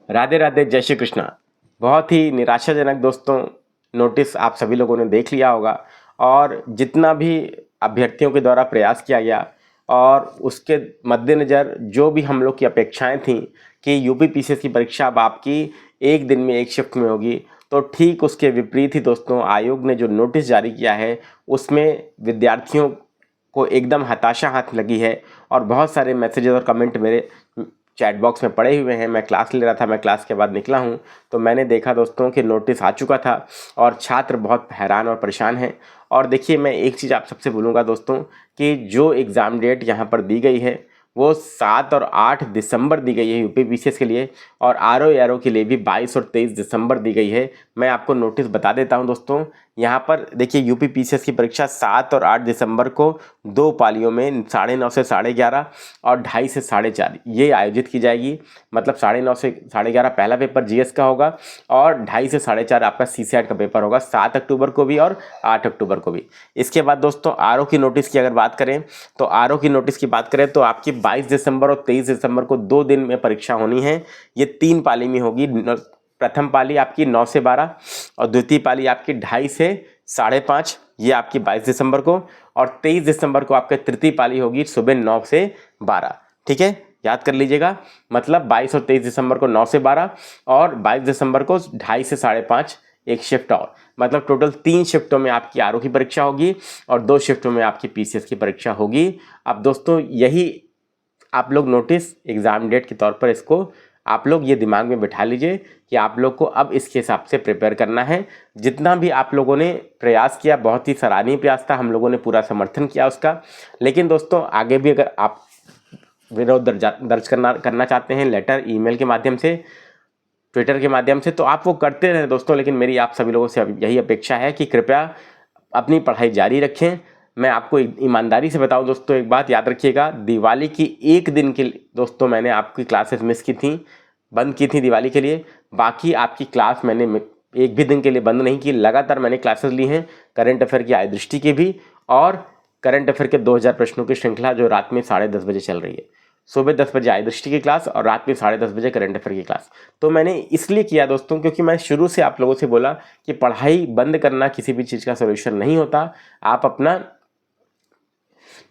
राधे राधे, जय श्री कृष्णा। बहुत ही निराशाजनक दोस्तों नोटिस आप सभी लोगों ने देख लिया होगा, और जितना भी अभ्यर्थियों के द्वारा प्रयास किया गया और उसके मद्देनज़र जो भी हम लोग की अपेक्षाएं थी कि यूपी पीसीएस की परीक्षा अब आपकी एक दिन में एक शिफ्ट में होगी, तो ठीक उसके विपरीत ही दोस्तों आयोग ने जो नोटिस जारी किया है उसमें विद्यार्थियों को एकदम हताशा हाथ लगी है। और बहुत सारे मैसेजेस और कमेंट मेरे चैट बॉक्स में पड़े हुए हैं। मैं क्लास ले रहा था, मैं क्लास के बाद निकला हूं तो मैंने देखा दोस्तों कि नोटिस आ चुका था और छात्र बहुत हैरान और परेशान हैं। और देखिए, मैं एक चीज़ आप सबसे बोलूँगा दोस्तों कि जो एग्ज़ाम डेट यहाँ पर दी गई है वो 7 और 8 दिसंबर दी गई है यूपी पीसीएस के लिए, और आरओ एरो के लिए भी 22 और 23 दिसंबर दी गई है। मैं आपको नोटिस बता देता हूं दोस्तों। यहाँ पर देखिए, यूपी पीसीएस की परीक्षा 7 और 8 दिसंबर को दो पालियों में 9:30 से 11:30 और 2:30 से 4:30 ये आयोजित की जाएगी। मतलब 9:30 से 11:30 पहला पेपर जीएस का होगा और 2:30 से 4:30 आपका सीसैट का पेपर होगा, 7 अक्टूबर को भी और 8 अक्टूबर को भी। इसके बाद दोस्तों आरओ की नोटिस की अगर बात करें तो आरओ की नोटिस की बात करें तो आपकी 22 दिसंबर और 23 दिसंबर को 2 दिन में परीक्षा होनी है। ये 3 पाली में होगी। प्रथम पाली आपकी 9 से 12 और द्वितीय पाली आपकी 2:30 से 5:30, ये आपकी 22 दिसंबर को। और 23 दिसंबर को आपकी तृतीय पाली होगी सुबह 9 से 12। ठीक है, याद कर लीजिएगा। मतलब 22 और 23 दिसंबर को 9 से 12 और 22 दिसंबर को 2:30 से 5:30 एक शिफ्ट और। मतलब टोटल 3 शिफ्टों में आपकी आरओ की परीक्षा होगी और 2 शिफ्टों में आपकी पीसीएस की परीक्षा होगी। अब दोस्तों यही आप लोग नोटिस एग्ज़ाम डेट के तौर पर इसको आप लोग ये दिमाग में बिठा लीजिए कि आप लोग को अब इसके हिसाब से प्रिपेयर करना है। जितना भी आप लोगों ने प्रयास किया बहुत ही सराहनीय प्रयास था, हम लोगों ने पूरा समर्थन किया उसका। लेकिन दोस्तों आगे भी अगर आप विरोध दर्ज करना चाहते हैं लेटर, ईमेल के माध्यम से, ट्विटर के माध्यम से, तो आप वो करते रहें दोस्तों। लेकिन मेरी आप सभी लोगों से यही अपेक्षा है कि कृपया अपनी पढ़ाई जारी रखें। मैं आपको ईमानदारी से बताऊं दोस्तों, एक बात याद रखिएगा, दिवाली की एक दिन के लिए दोस्तों मैंने आपकी क्लासेस मिस की थी, बंद की थी दिवाली के लिए। बाकी आपकी क्लास मैंने एक भी दिन के लिए बंद नहीं की। लगातार मैंने क्लासेस ली हैं करंट अफेयर की आय दृष्टि की भी, और करंट अफेयर के 2000 प्रश्नों की श्रृंखला जो रात में 10:30 बजे चल रही है। सुबह 10 बजे आय दृष्टि की क्लास और रात में 10:30 बजे करंट अफेयर की क्लास। तो मैंने इसलिए किया दोस्तों क्योंकि मैं शुरू से आप लोगों से बोला कि पढ़ाई बंद करना किसी भी चीज़ का सोल्यूशन नहीं होता। आप अपना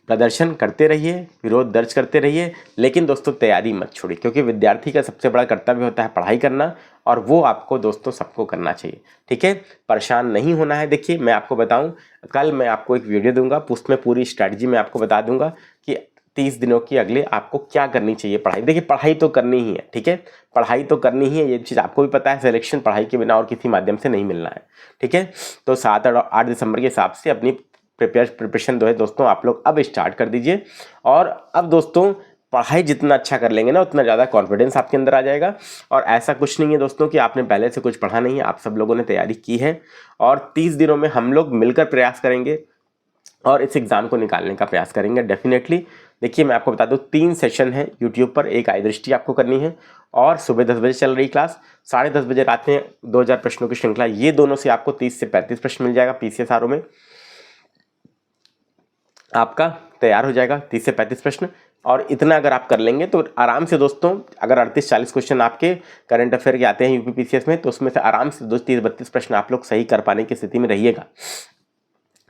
प्रदर्शन करते रहिए, विरोध दर्ज करते रहिए, लेकिन दोस्तों तैयारी मत छोड़िए, क्योंकि विद्यार्थी का सबसे बड़ा कर्तव्य होता है पढ़ाई करना, और वो आपको दोस्तों सबको करना चाहिए। ठीक है, परेशान नहीं होना है। देखिए मैं आपको बताऊं, कल मैं आपको एक वीडियो दूंगा, उसमें पूरी स्ट्रैटेजी मैं आपको बता दूंगा कि 30 दिनों की अगले आपको क्या करनी चाहिए पढ़ाई। देखिए पढ़ाई तो करनी ही है, ठीक है, पढ़ाई तो करनी ही है, ये चीज़ आपको भी पता है। सिलेक्शन पढ़ाई के बिना और किसी माध्यम से नहीं मिलना है। ठीक है, तो 7 और 8 दिसंबर के हिसाब से अपनी प्रिपरेशन जो है दोस्तों आप लोग अब स्टार्ट कर दीजिए। और अब दोस्तों पढ़ाई जितना अच्छा कर लेंगे ना उतना ज़्यादा कॉन्फिडेंस आपके अंदर आ जाएगा। और ऐसा कुछ नहीं है दोस्तों कि आपने पहले से कुछ पढ़ा नहीं है, आप सब लोगों ने तैयारी की है, और 30 दिनों में हम लोग मिलकर प्रयास करेंगे और इस एग्ज़ाम को निकालने का प्रयास करेंगे डेफिनेटली। देखिए मैं आपको बता दूं, 3 सेशन है यूट्यूब पर। एक आय दृष्टि आपको करनी है और सुबह 10 बजे चल रही क्लास, 10:30 बजे रात में 2000 प्रश्नों की श्रृंखला। ये दोनों से आपको 30 से 35 प्रश्न मिल जाएगा। पीसीएस आरओ में आपका तैयार हो जाएगा 30 से 35 प्रश्न। और इतना अगर आप कर लेंगे तो आराम से दोस्तों, अगर 38-40 क्वेश्चन आपके करंट अफेयर के आते हैं यूपी पीसीएस में, तो उसमें से आराम से 30-32 प्रश्न आप लोग सही कर पाने की स्थिति में रहिएगा।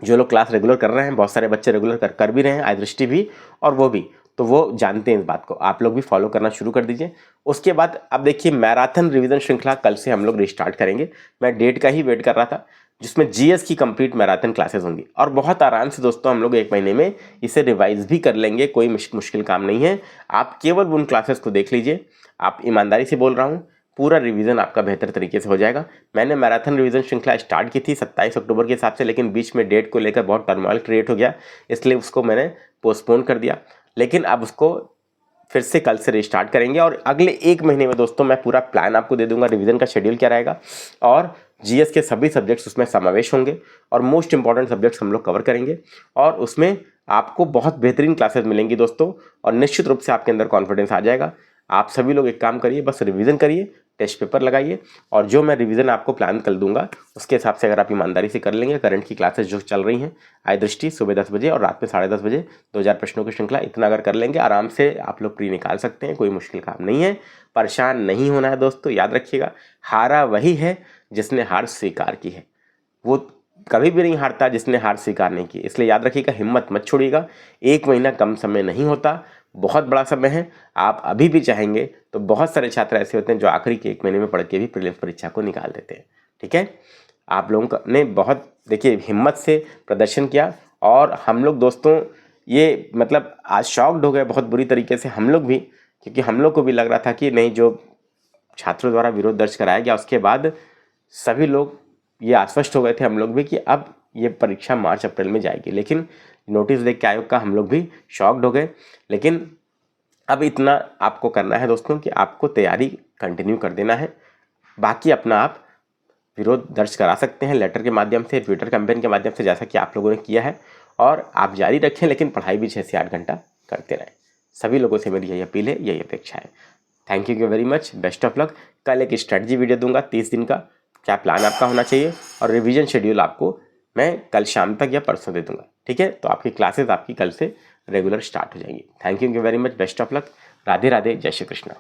जो लोग क्लास रेगुलर कर रहे हैं, बहुत सारे बच्चे रेगुलर कर भी रहे हैं, आय दृष्टि भी और वो भी, तो वो जानते हैं इस बात को। आप लोग भी फॉलो करना शुरू कर दीजिए। उसके बाद अब देखिए मैराथन रिवीजन श्रृंखला कल से हम लोग रिस्टार्ट करेंगे। मैं डेट का ही वेट कर रहा था, जिसमें जीएस की कंप्लीट मैराथन क्लासेस होंगी, और बहुत आराम से दोस्तों हम लोग 1 महीने में इसे रिवाइज भी कर लेंगे। कोई मुश्किल काम नहीं है। आप केवल उन क्लासेस को देख लीजिए। आप ईमानदारी से बोल रहा हूँ, पूरा रिवीजन आपका बेहतर तरीके से हो जाएगा। मैंने मैराथन रिवीजन श्रृंखला स्टार्ट की थी 27 अक्टूबर के हिसाब से, लेकिन बीच में डेट को लेकर बहुत टर्मोइल क्रिएट हो गया, इसलिए उसको मैंने पोस्टपोन कर दिया। लेकिन अब उसको फिर से कल से रिस्टार्ट करेंगे, और अगले 1 महीने में दोस्तों मैं पूरा प्लान आपको दे दूंगा, रिवीजन का शेड्यूल क्या रहेगा, और जीएस के सभी सब्जेक्ट्स उसमें समावेश होंगे, और मोस्ट इंपॉर्टेंट सब्जेक्ट्स हम लोग कवर करेंगे, और उसमें आपको बहुत बेहतरीन क्लासेस मिलेंगी दोस्तों, और निश्चित रूप से आपके अंदर कॉन्फिडेंस आ जाएगा। आप सभी लोग एक काम करिए, बस रिवीजन करिए, टेस्ट पेपर लगाइए और जो मैं रिवीजन आपको प्लान कर दूंगा उसके हिसाब से अगर आप ईमानदारी से कर लेंगे, करंट की क्लासेस जो चल रही हैं आय दृष्टि सुबह 10 बजे और रात में 10:30 बजे 2000 प्रश्नों की श्रृंखला, इतना अगर कर लेंगे आराम से आप लोग प्री निकाल सकते हैं। कोई मुश्किल काम नहीं है, परेशान नहीं होना है दोस्तों। याद रखिएगा, हारा वही है जिसने हार स्वीकार की है, वो कभी भी नहीं हारता जिसने हार स्वीकार नहीं की। इसलिए याद रखिएगा, हिम्मत मत छोड़िएगा। 1 महीना कम समय नहीं होता, बहुत बड़ा समय है। आप अभी भी चाहेंगे तो बहुत सारे छात्र ऐसे होते हैं जो आखिरी के 1 महीने में पढ़ के भी प्रीलिम्स परीक्षा को निकाल देते हैं। ठीक है, आप लोगों ने बहुत देखिए हिम्मत से प्रदर्शन किया और हम लोग दोस्तों ये मतलब आज शॉक्ड हो गए बहुत बुरी तरीके से हम लोग भी, क्योंकि हम लोग को भी लग रहा था कि नहीं, जो छात्रों द्वारा विरोध दर्ज कराया गया उसके बाद सभी लोग ये आश्वस्त हो गए थे हम लोग भी कि अब ये परीक्षा मार्च अप्रैल में जाएगी। लेकिन नोटिस देख के आयोग का हम लोग भी शॉक्ड हो गए। लेकिन अब इतना आपको करना है दोस्तों कि आपको तैयारी कंटिन्यू कर देना है। बाकी अपना आप विरोध दर्ज करा सकते हैं लेटर के माध्यम से, ट्विटर कैंपेन के माध्यम से, जैसा कि आप लोगों ने किया है, और आप जारी रखें, लेकिन पढ़ाई भी 6 से 8 घंटा करते रहें। सभी लोगों से मेरी यही अपील है, यही अपेक्षा है। Thank you very much, best of luck. कल एक स्ट्रेटजी वीडियो दूंगा 30 दिन का, क्या प्लान आपका होना चाहिए, और रिवीजन शेड्यूल आपको मैं कल शाम तक या परसों दे दूंगा। ठीक है, तो आपकी क्लासेस आपकी कल से रेगुलर स्टार्ट हो जाएंगी। Thank you very much, best of luck. Radhe Radhe, जय श्री कृष्णा।